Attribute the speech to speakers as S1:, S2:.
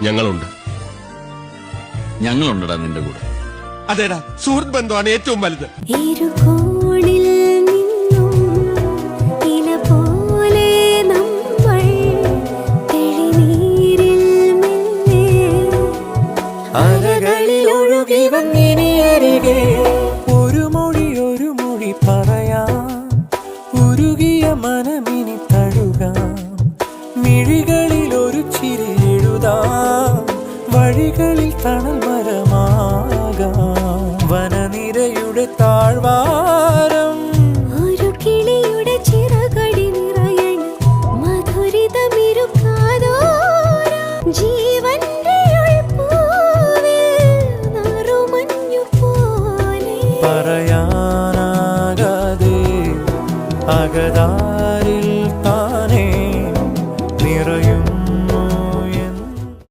S1: ഞങ്ങളുണ്ട്.
S2: ഞങ്ങളുണ്ടടാ നിന്റെ കൂടെ.
S1: അതേടാ, സുഹൃത്ത് ബന്ധമാണ് ഏറ്റവും വലുത്.
S3: ഒരു മൊഴി പറയാം, ഉരുകിയ മനമിനി തഴുകാം, മിഴികളിൽ ഒരു ചിരി എഴുതാം, വഴികളിൽ തണൽ മരമാ.